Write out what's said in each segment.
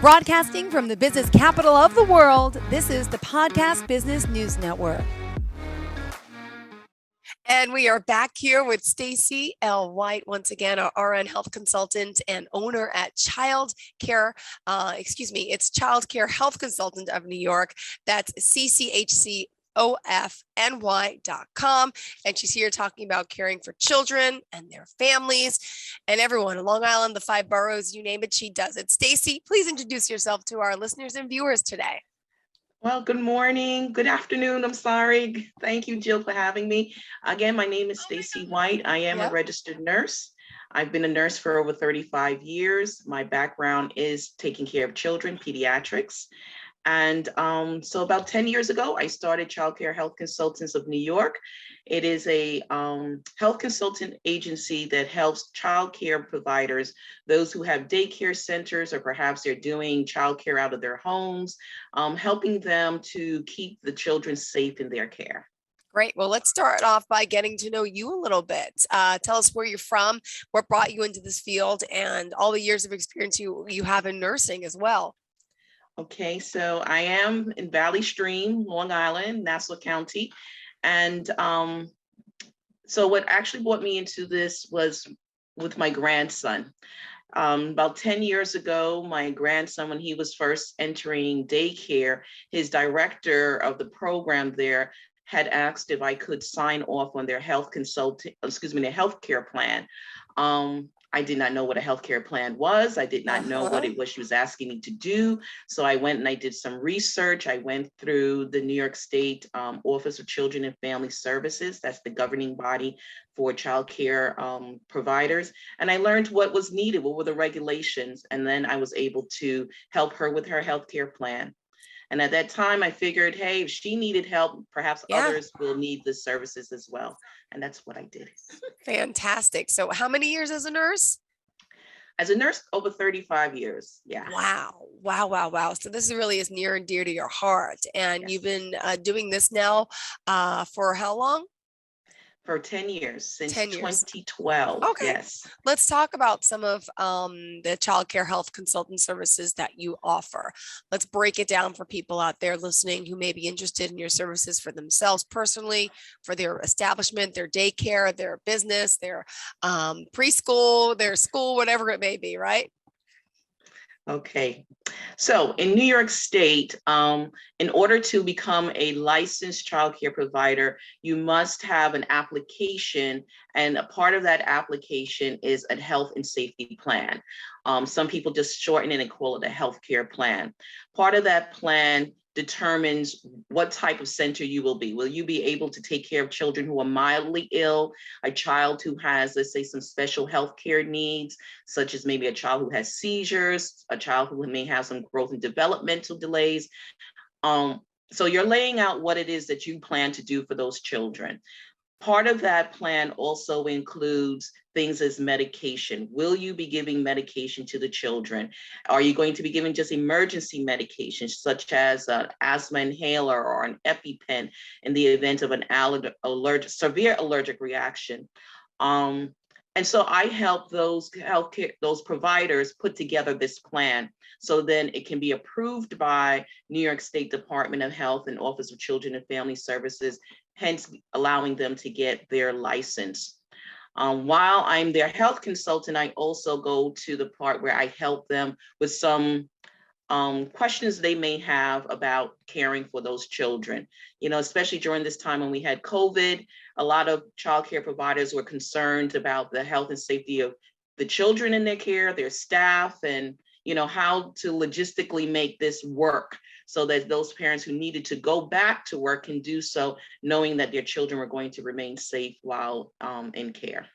Broadcasting from the business capital of the world, this is the Podcast Business News Network. And we are back here with Stacey L. White, once again, our RN health consultant and owner at it's Child Care Health Consultant of New York. That's CCHCOFNY.com. And she's here talking about caring for children and their families and everyone in Long Island, the 5 boroughs, you name it, she does it. Stacey, please introduce yourself to our listeners and viewers today. Well, good morning, good afternoon. I'm sorry. Thank you, Jill, for having me. Again, my name is Stacey White. I am a registered nurse. I've been a nurse for over 35 years. My background is taking care of children, pediatrics. And so about 10 years ago, I started Child Care Health Consultants of New York. It is a health consultant agency that helps child care providers, those who have daycare centers, or perhaps they're doing child care out of their homes, helping them to keep the children safe in their care. Great. Well, let's start off by getting to know you a little bit. Tell us where you're from, what brought you into this field, and all the years of experience you have in nursing as well. Okay, so I am in Valley Stream, Long Island, Nassau County. And so what actually brought me into this was with my grandson. About 10 years ago, my grandson, when he was first entering daycare, his director of the program there had asked if I could sign off on their their healthcare plan. I did not know what a healthcare plan was. I did not know what it was she was asking me to do. So I went and I did some research. I went through the New York State Office of Children and Family Services. That's the governing body for child care providers. And I learned what was needed, what were the regulations. And then I was able to help her with her healthcare plan. And at that time, I figured, hey, if she needed help, perhaps others will need the services as well. And that's what I did. Fantastic. So how many years as a nurse? As a nurse, over 35 years. Yeah. Wow. So this really is near and dear to your heart. And you've been doing this now for how long? For 10 years, since 10 years. 2012. Okay. Yes. Let's talk about some of the child care health consultant services that you offer. Let's break it down for people out there listening who may be interested in your services for themselves personally, for their establishment, their daycare, their business, their preschool, their school, whatever it may be, right? Okay, so in New York State, in order to become a licensed child care provider, you must have an application, and a part of that application is a health and safety plan. Some people just shorten it and call it a healthcare plan. Part of that plan determines what type of center you will be. Will you be able to take care of children who are mildly ill, a child who has, let's say, some special health care needs, such as maybe a child who has seizures, a child who may have some growth and developmental delays. So you're laying out what it is that you plan to do for those children. Part of that plan also includes things as medication. Will you be giving medication to the children? Are you going to be giving just emergency medications, such as an asthma inhaler or an EpiPen in the event of an severe allergic reaction? And so I help those providers put together this plan, so then it can be approved by New York State Department of Health and Office of Children and Family Services, hence allowing them to get their license. While I'm their health consultant, I also go to the part where I help them with some questions they may have about caring for those children. You know, especially during this time when we had COVID, a lot of childcare providers were concerned about the health and safety of the children in their care, their staff, and, you know, how to logistically make this work so that those parents who needed to go back to work can do so, knowing that their children were going to remain safe while in care.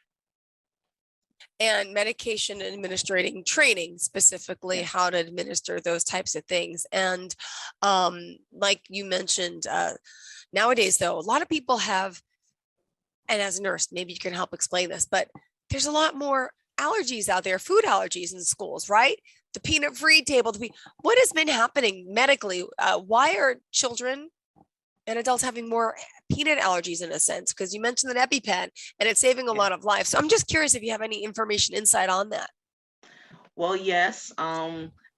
And medication administrating training, specifically how to administer those types of things. And like you mentioned, nowadays, though, a lot of people have, and as a nurse, maybe you can help explain this, but there's a lot more allergies out there, food allergies in schools, right? The peanut-free table, what has been happening medically? Why are children and adults having more peanut allergies in a sense? Because you mentioned an EpiPen and it's saving a lot of lives. So I'm just curious if you have any information, insight on that. Well, yes.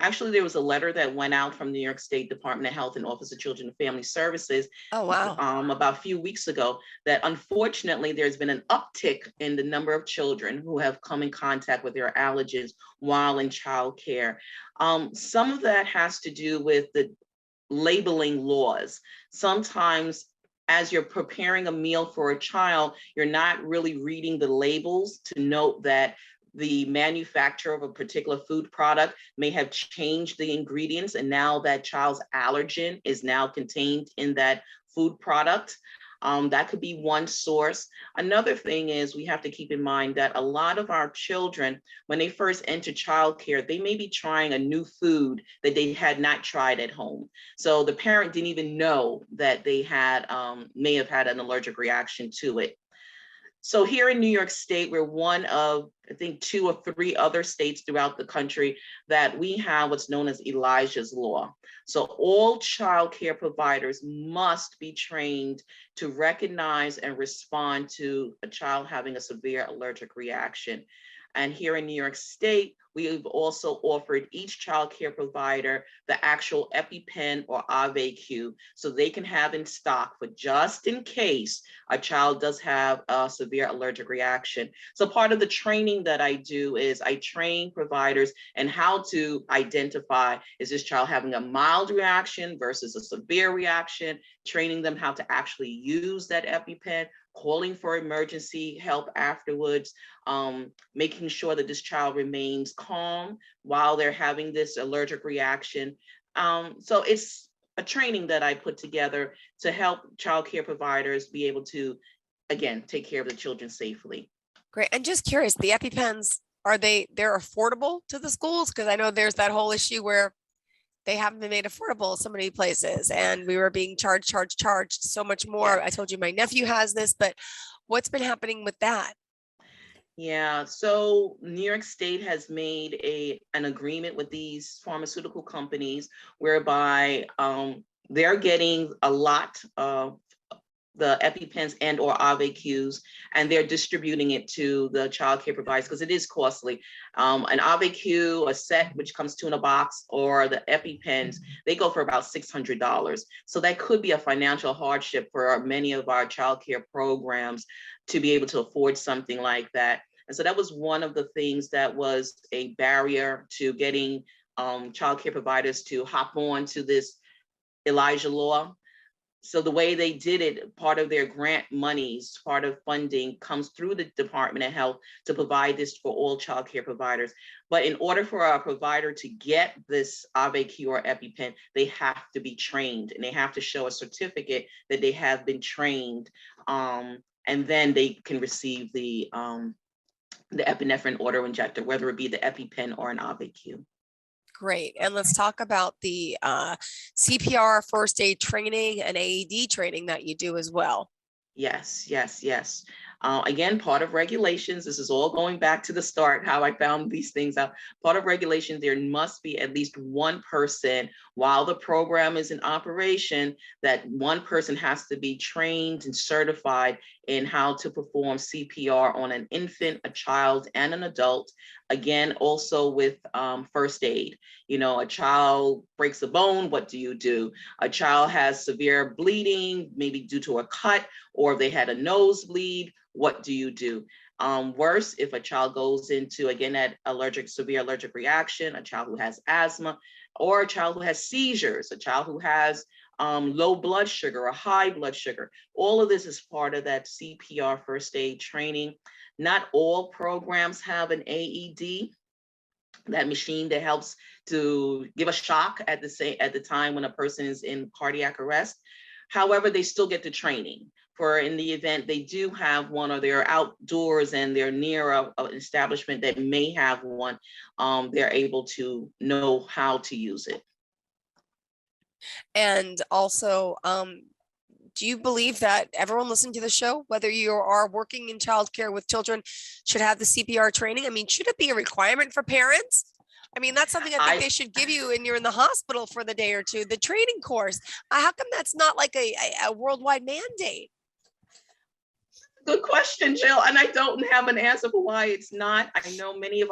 Actually, there was a letter that went out from New York State Department of Health and Office of Children and Family Services Oh, wow. about a few weeks ago that unfortunately there's been an uptick in the number of children who have come in contact with their allergens while in childcare. Some of that has to do with the labeling laws. Sometimes as you're preparing a meal for a child, you're not really reading the labels to note that the manufacturer of a particular food product may have changed the ingredients, and now that child's allergen is now contained in that food product. That could be one source. Another thing is we have to keep in mind that a lot of our children, when they first enter childcare, they may be trying a new food that they had not tried at home. So the parent didn't even know that they had may have had an allergic reaction to it. So here in New York State, we're one of, I think, 2 or 3 other states throughout the country that we have what's known as Elijah's Law. So all child care providers must be trained to recognize and respond to a child having a severe allergic reaction. And here in New York State, we've also offered each child care provider the actual EpiPen or AVQ so they can have in stock for just in case a child does have a severe allergic reaction. So part of the training that I do is I train providers and how to identify, is this child having a mild reaction versus a severe reaction, training them how to actually use that EpiPen, calling for emergency help afterwards, making sure that this child remains calm while they're having this allergic reaction. So it's a training that I put together to help child care providers be able to, again, take care of the children safely. Great. And just curious, the EpiPens, they're affordable to the schools? Because I know there's that whole issue where they haven't been made affordable so many places and we were being charged so much more. Yeah. I told you my nephew has this, but what's been happening with that? Yeah, so New York State has made an agreement with these pharmaceutical companies whereby they're getting a lot of the EpiPens and or AVQs, and they're distributing it to the child care providers because it is costly. An AVQ, a set which comes 2 in a box, or the EpiPens, they go for about $600. So that could be a financial hardship for many of our child care programs to be able to afford something like that. And so that was one of the things that was a barrier to getting child care providers to hop on to this Elijah Law. So the way they did it, part of their grant monies, part of funding comes through the Department of Health to provide this for all child care providers. But in order for a provider to get this AVQ or EpiPen, they have to be trained and they have to show a certificate that they have been trained. And then they can receive the epinephrine auto-injector, whether it be the EpiPen or an AVQ. Great. And let's talk about the CPR first aid training and AED training that you do as well. Yes, yes, yes. Again, part of regulations, this is all going back to the start, how I found these things out. Part of regulations, there must be at least one person while the program is in operation, that one person has to be trained and certified in how to perform CPR on an infant, a child, and an adult. Again, also with first aid. You know, a child breaks a bone, what do you do? A child has severe bleeding, maybe due to a cut, or if they had a nosebleed, what do you do? Worse, if a child goes into, again, that severe allergic reaction, a child who has asthma, or a child who has seizures, a child who has low blood sugar or high blood sugar. All of this is part of that CPR first aid training. Not all programs have an AED, that machine that helps to give a shock at the time when a person is in cardiac arrest. However, they still get the training for in the event they do have one, or they're outdoors and they're near an establishment that may have one, they're able to know how to use it. And also, do you believe that everyone listening to the show, whether you are working in childcare with children, should have the CPR training? I mean, should it be a requirement for parents? I mean, that's something I think they should give you when you're in the hospital for the day or two, the training course. How come that's not like a worldwide mandate? Good question, Jill. And I don't have an answer for why it's not. I know many of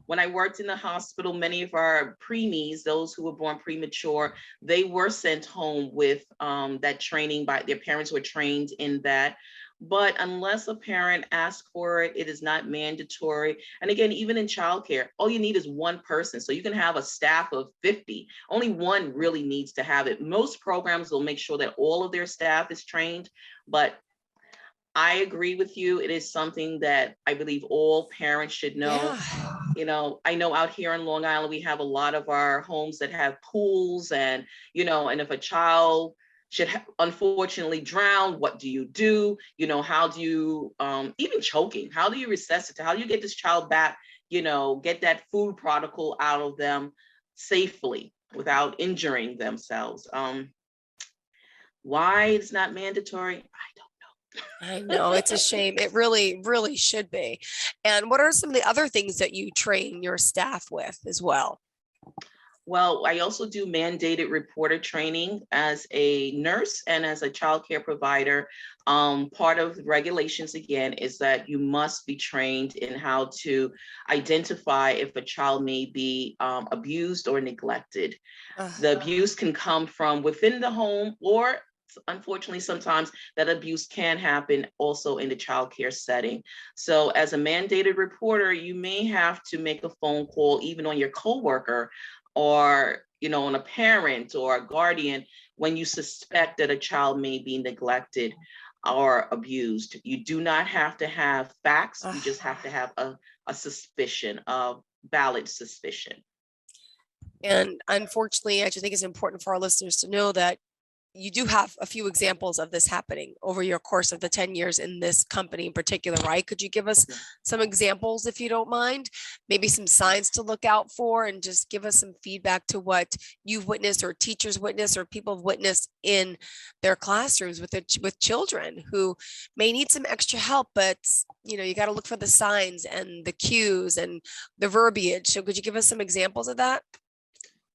when I worked in the hospital, many of our preemies, those who were born premature, they were sent home with that training by their parents were trained in that. But unless a parent asks for it, it is not mandatory. And again, even in childcare, all you need is one person. So you can have a staff of 50. Only one really needs to have it. Most programs will make sure that all of their staff is trained, but I agree with you. It is something that I believe all parents should know. Yeah. I know out here in Long Island, we have a lot of our homes that have pools and, and if a child should unfortunately drown, what do you do? How do you, even choking, how do you resuscitate? How do you get this child back, get that food protocol out of them safely without injuring themselves? Why it's not mandatory? I don't. I know, it's a shame. It really, really should be. And what are some of the other things that you train your staff with as well? Well, I also do mandated reporter training as a nurse and as a child care provider. Part of the regulations, again, is that you must be trained in how to identify if a child may be abused or neglected. The abuse can come from within the home, or unfortunately, sometimes that abuse can happen also in the child care setting. So as a mandated reporter, you may have to make a phone call even on your coworker or on a parent or a guardian when you suspect that a child may be neglected or abused. You do not have to have facts. You just have to have a suspicion, a valid suspicion. And unfortunately, I just think it's important for our listeners to know that you do have a few examples of this happening over your course of the 10 years in this company in particular, right? Could you give us some examples, if you don't mind? Maybe some signs to look out for, and just give us some feedback to what you've witnessed or teachers witnessed or people have witnessed in their classrooms with children who may need some extra help, but you got to look for the signs and the cues and the verbiage. So could you give us some examples of that?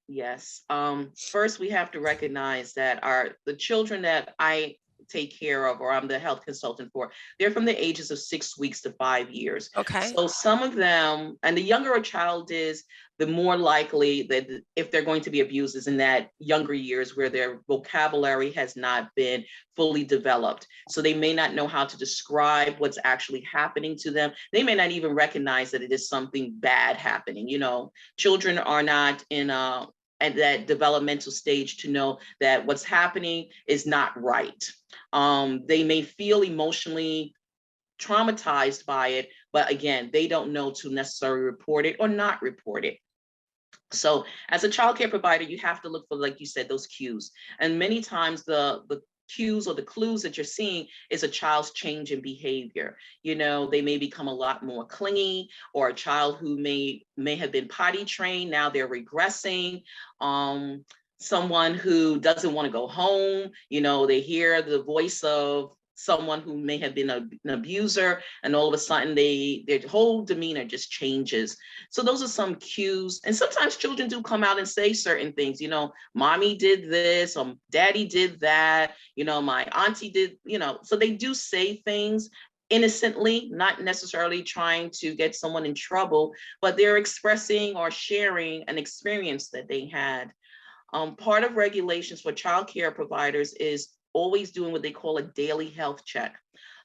Yes. First, we have to recognize that the children that I take care of, or I'm the health consultant for, they're from the ages of 6 weeks to 5 years. Okay. So some of them, and the younger a child is, the more likely that if they're going to be abused is in that younger years where their vocabulary has not been fully developed. So they may not know how to describe what's actually happening to them. They may not even recognize that it is something bad happening. Children are not at that developmental stage to know that what's happening is not right. They may feel emotionally traumatized by it, but again, they don't know to necessarily report it or not report it. So as a child care provider, you have to look for, like you said, those cues. And many times the cues or the clues that you're seeing is a child's change in behavior. They may become a lot more clingy, or a child who may have been potty trained, now they're regressing. Someone who doesn't want to go home, they hear the voice of someone who may have been an abuser, and all of a sudden their whole demeanor just changes. So those are some cues. And sometimes children do come out and say certain things, mommy did this, or daddy did that, my auntie did, so they do say things innocently, not necessarily trying to get someone in trouble, but they're expressing or sharing an experience that they had. Part of regulations for child care providers is always doing what they call a daily health check.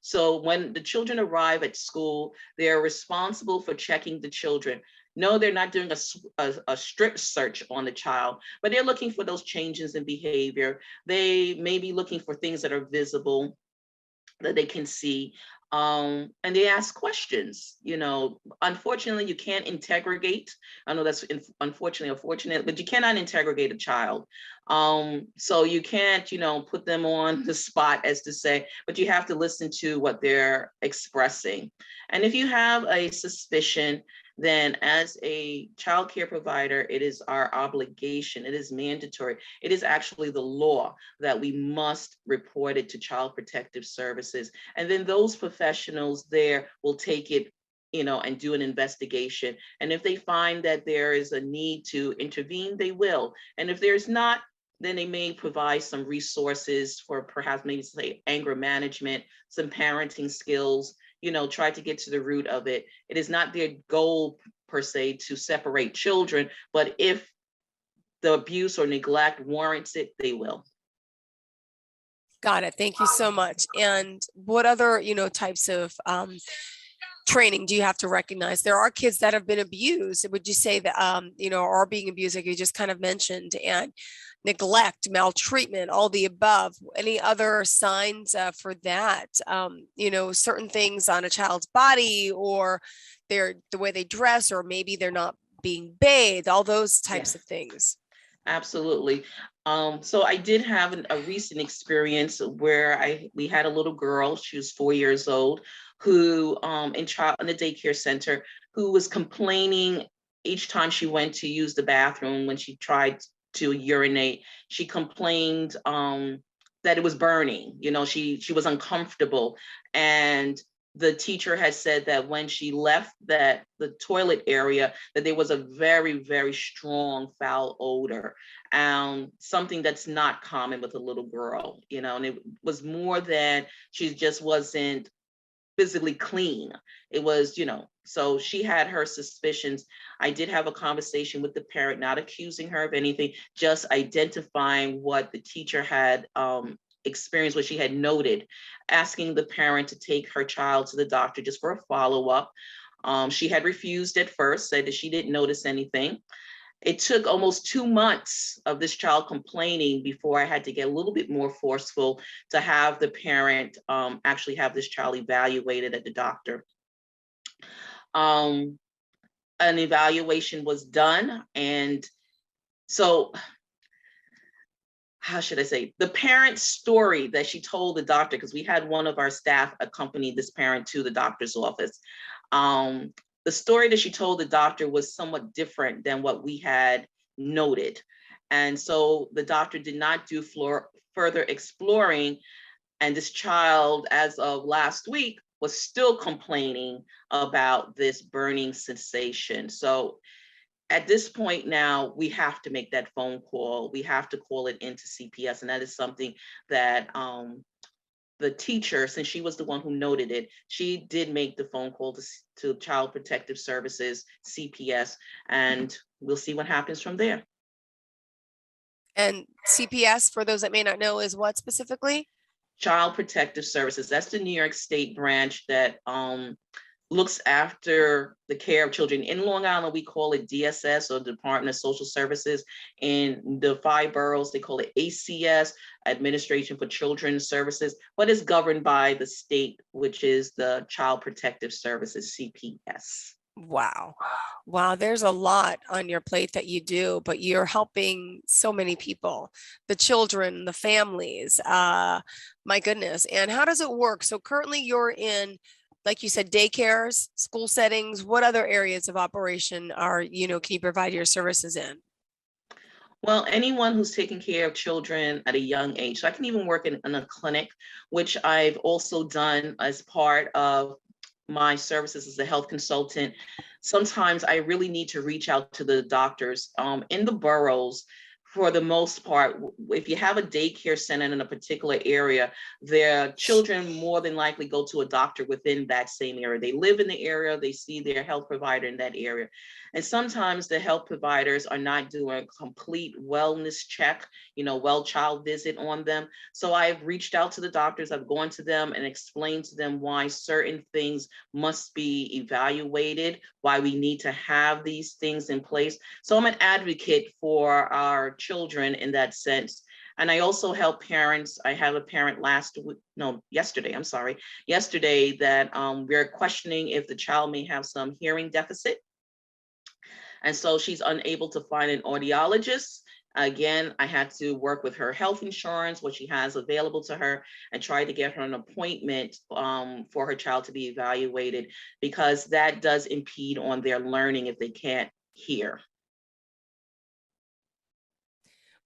So when the children arrive at school, they're responsible for checking the children. No, they're not doing a strict search on the child, but they're looking for those changes in behavior. They may be looking for things that are visible, that they can see. And they ask questions. Unfortunately, you can't interrogate. I know that's unfortunately unfortunate, but you cannot interrogate a child. So you can't, put them on the spot, as to say, but you have to listen to what they're expressing. And if you have a suspicion, then as a child care provider, it is our obligation, it is mandatory, it is actually the law that we must report it to Child Protective Services. And then those professionals there will take it, and do an investigation. And if they find that there is a need to intervene, they will. And if there's not, then they may provide some resources for perhaps maybe say anger management, some parenting skills, try to get to the root of it. It is not their goal per se to separate children, but if the abuse or neglect warrants it, they will. Got it. Thank you so much. And what other, types of training do you have to recognize? There are kids that have been abused. Would you say that, are being abused, like you just kind of mentioned, and neglect, maltreatment, all the above? Any other signs for that? Certain things on a child's body, or the way they dress, or maybe they're not being bathed, all those types of things. Absolutely. So I did have a recent experience where we had a little girl, she was 4 years old, who in the daycare center, who was complaining each time she went to use the bathroom. When she tried to urinate, she complained that it was burning. She was uncomfortable, and the teacher had said that when she left the toilet area, that there was a very, very strong foul odor, something that's not common with a little girl, and it was more than she just wasn't physically clean. It was, so she had her suspicions. I did have a conversation with the parent, not accusing her of anything, just identifying what the teacher had experience, what she had noted, asking the parent to take her child to the doctor just for a follow-up. She had refused at first, said that she didn't notice anything. It took almost 2 months of this child complaining before I had to get a little bit more forceful to have the parent actually have this child evaluated at the doctor. An evaluation was done, and so how should I say, the parent's story that she told the doctor, because we had one of our staff accompany this parent to the doctor's office. The story that she told the doctor was somewhat different than what we had noted. And so the doctor did not do further exploring. And this child, as of last week, was still complaining about this burning sensation. So at this point now, we have to make that phone call. We have to call it into CPS. And that is something that the teacher, since she was the one who noted it, she did make the phone call to Child Protective Services, CPS, and we'll see what happens from there. And CPS, for those that may not know, is what specifically? Child Protective Services. That's the New York State branch that looks after the care of children. In Long Island, we call it DSS, or Department of Social Services. In the 5 boroughs, they call it ACS, Administration for Children's Services, but it's governed by the state, which is the Child Protective Services, CPS. Wow. Wow. There's a lot on your plate that you do, but you're helping so many people, the children, the families. My goodness. And how does it work? So currently you're in, like you said, daycares, school settings. What other areas of operation can you provide your services in? Well, anyone who's taking care of children at a young age. So I can even work in a clinic, which I've also done as part of my services as a health consultant. Sometimes I really need to reach out to the doctors in the boroughs. For the most part, if you have a daycare center in a particular area, their children more than likely go to a doctor within that same area. They live in the area, they see their health provider in that area. And sometimes the health providers are not doing a complete wellness check, well child visit on them. So I've reached out to the doctors, I've gone to them and explained to them why certain things must be evaluated, why we need to have these things in place. So I'm an advocate for our children in that sense. And I also help parents. I have a parent yesterday that we're questioning if the child may have some hearing deficit. And so she's unable to find an audiologist. Again, I had to work with her health insurance, what she has available to her, and try to get her an appointment for her child to be evaluated, because that does impede on their learning if they can't hear.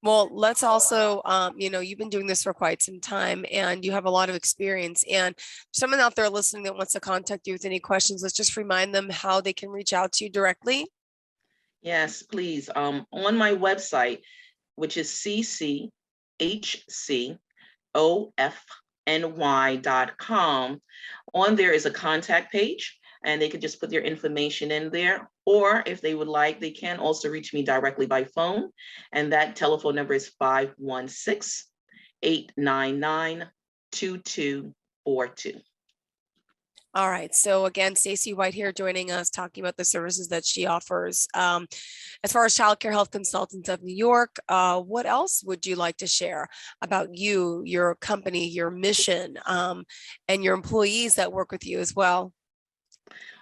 Well, let's also, you've been doing this for quite some time and you have a lot of experience, and someone out there listening that wants to contact you with any questions, let's just remind them how they can reach out to you directly. Yes, please. On my website, which is cchcofny.com. On there is a contact page, and they could just put their information in there. Or if they would like, they can also reach me directly by phone. And that telephone number is 516-899-2242. All right. So again, Stacey White here joining us, talking about the services that she offers. As far as childcare health consultants of New York, what else would you like to share about you, your company, your mission, and your employees that work with you as well?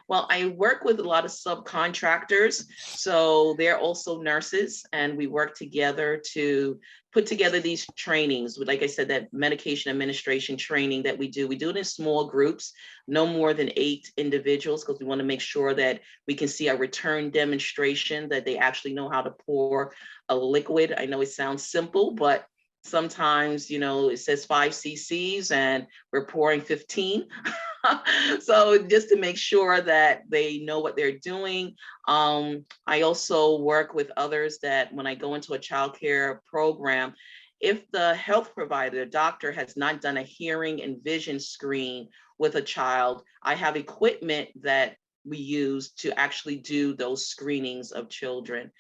Well, I work with a lot of subcontractors, so they're also nurses, and we work together to put together these trainings. Like I said, that medication administration training that we do it in small groups, no more than 8 individuals, because we want to make sure that we can see a return demonstration, that they actually know how to pour a liquid. I know it sounds simple, but sometimes, it says 5 cc's and we're pouring 15. So just to make sure that they know what they're doing. I also work with others that when I go into a childcare program, if the health provider, the doctor, has not done a hearing and vision screen with a child, I have equipment that we use to actually do those screenings of children.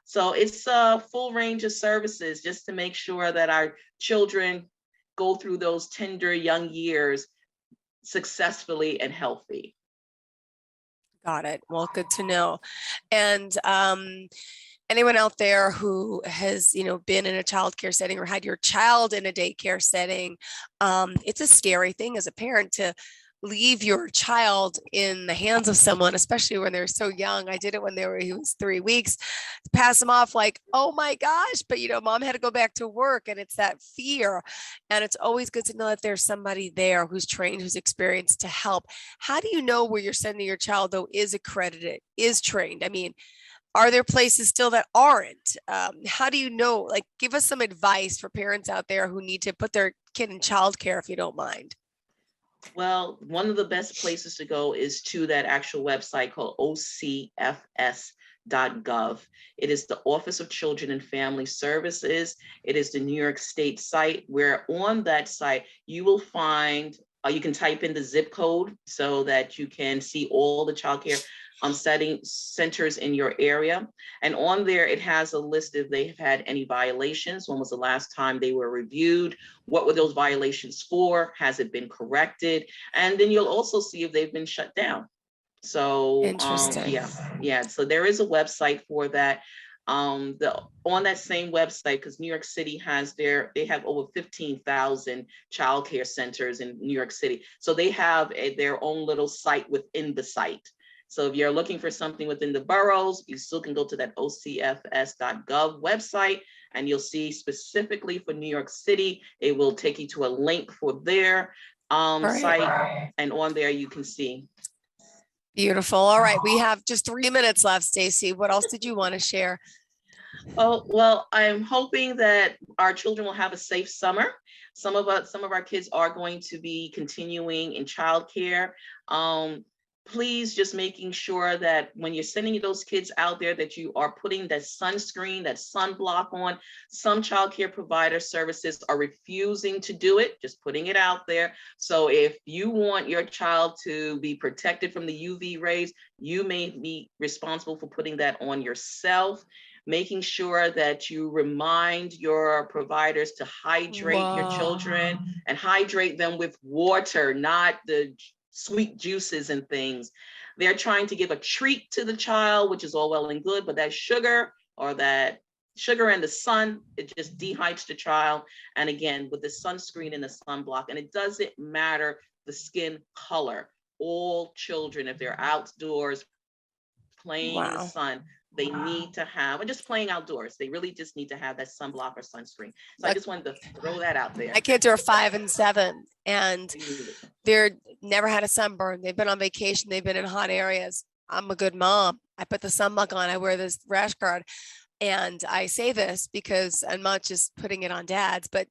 So it's a full range of services just to make sure that our children go through those tender young years successfully and healthy. Got it. Well, good to know. And anyone out there who has, been in a childcare setting or had your child in a daycare setting, it's a scary thing as a parent to leave your child in the hands of someone, especially when they're so young. I did it when he was 3 weeks, pass him off like, oh my gosh, but mom had to go back to work, and it's that fear. And it's always good to know that there's somebody there who's trained, who's experienced to help. How do you know where you're sending your child though is accredited, is trained? I mean, are there places still that aren't? How do you know? Like, give us some advice for parents out there who need to put their kid in childcare, if you don't mind. Well, one of the best places to go is to that actual website called ocfs.gov. It is the Office of Children and Family Services. It is the New York State site, where on that site you will find, you can type in the zip code so that you can see all the childcare setting centers in your area. And on there, it has a list if they have had any violations. When was the last time they were reviewed? What were those violations for? Has it been corrected? And then you'll also see if they've been shut down. So yeah. So there is a website for that. On that same website, because New York City they have over 15,000 childcare centers in New York City. So they have their own little site within the site. So if you're looking for something within the boroughs, you still can go to that ocfs.gov website, and you'll see specifically for New York City, it will take you to a link for their site, and on there you can see. Beautiful. All right, we have just 3 minutes left, Stacey. What else did you want to share? Oh, well, I'm hoping that our children will have a safe summer. Some of our kids are going to be continuing in childcare. Please just making sure that when you're sending those kids out there, that you are putting that sunscreen, that sunblock on. Some childcare provider services are refusing to do it, just putting it out there. So if you want your child to be protected from the UV rays, you may be responsible for putting that on yourself. Making sure that you remind your providers to hydrate your children, and hydrate them with water, not the sweet juices and things. They're trying to give a treat to the child, which is all well and good, but that sugar and the sun, it just dehydrates the child. And again, with the sunscreen and the sunblock, and it doesn't matter the skin color. All children, if they're outdoors playing in the sun, they need to have, or just playing outdoors, they really just need to have that sunblock or sunscreen. So I just wanted to throw that out there. My kids are 5 and 7, and they're never had a sunburn. They've been on vacation. They've been in hot areas. I'm a good mom. I put the sunblock on. I wear this rash guard. And I say this because I'm not just putting it on dads, but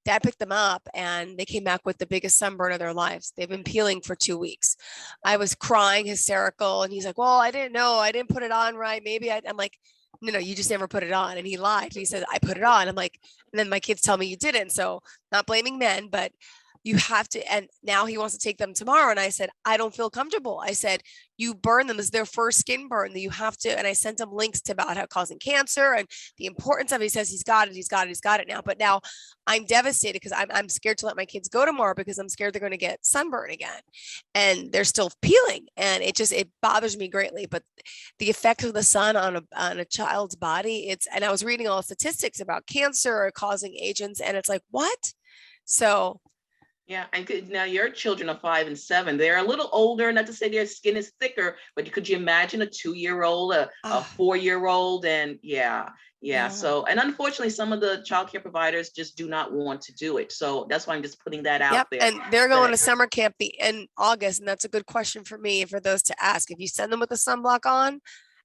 dad picked them up and they came back with the biggest sunburn of their lives. They've been peeling for 2 weeks. I was crying hysterical, and he's like, well, I didn't know. I didn't put it on right. I'm like, no, you just never put it on. And he lied. He said, I put it on. I'm like, and then my kids tell me you didn't. So not blaming men, but you have to. And now he wants to take them tomorrow. And I said, I don't feel comfortable. I said, you burn them. This is their first skin burn that you have to. And I sent him links to about how causing cancer and the importance of it. He says he's got it now. But now I'm devastated because I'm scared to let my kids go tomorrow because I'm scared they're going to get sunburn again. And they're still peeling. And it bothers me greatly. But the effect of the sun on a child's body, and I was reading all the statistics about cancer or causing agents. And it's like, what? So yeah, and now your children are 5 and 7. They're a little older, not to say their skin is thicker, but could you imagine a 2-year-old, a 4-year-old? And yeah. So, and unfortunately, some of the childcare providers just do not want to do it. So that's why I'm just putting that out there. And they're going to summer camp in August. And that's a good question for me, for those to ask. If you send them with a sunblock on,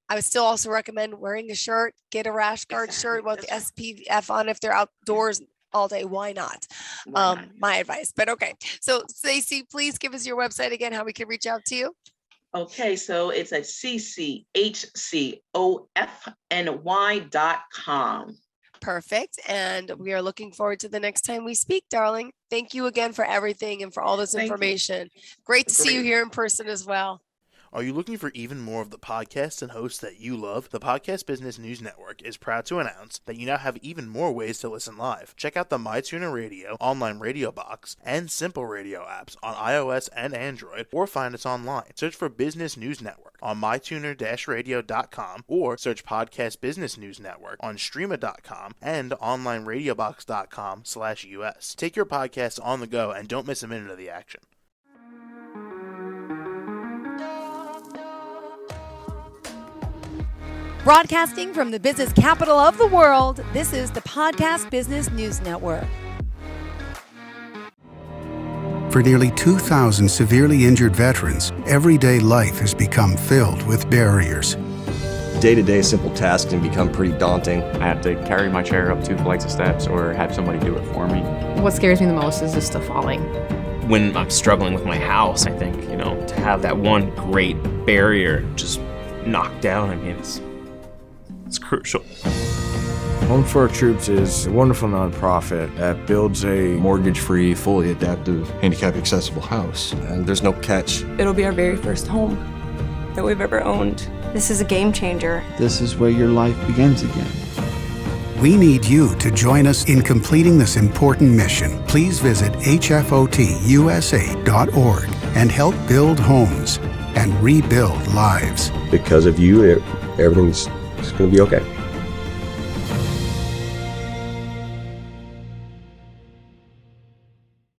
I would still also recommend wearing a shirt, get a rash guard shirt with the SPF on if they're outdoors all day. Why not? My advice. But okay. So Stacey, please give us your website again, how we can reach out to you. Okay, so it's at cchcofny.com. Perfect. And we are looking forward to the next time we speak, darling. Thank you again for everything and for all this information. Great to see you here in person as well. Are you looking for even more of the podcasts and hosts that you love? The Podcast Business News Network is proud to announce that you now have even more ways to listen live. Check out the MyTuner Radio, online radio box, and Simple Radio apps on iOS and Android, or find us online. Search for Business News Network on mytuner-radio.com, or search Podcast Business News Network on streama.com and onlineradiobox.com/US. Take your podcast on the go and don't miss a minute of the action. Broadcasting from the business capital of the world, this is the Podcast Business News Network. For nearly 2,000 severely injured veterans, everyday life has become filled with barriers. Day-to-day simple tasks can become pretty daunting. I have to carry my chair up 2 flights of steps or have somebody do it for me. What scares me the most is just the falling. When I'm struggling with my house, I think, to have that one great barrier just knocked down, it's crucial. Home for Our Troops is a wonderful nonprofit that builds a mortgage-free, fully adaptive, handicap-accessible house. And there's no catch. It'll be our very first home that we've ever owned. This is a game changer. This is where your life begins again. We need you to join us in completing this important mission. Please visit hfotusa.org and help build homes and rebuild lives. Because of you, everything's going to be okay.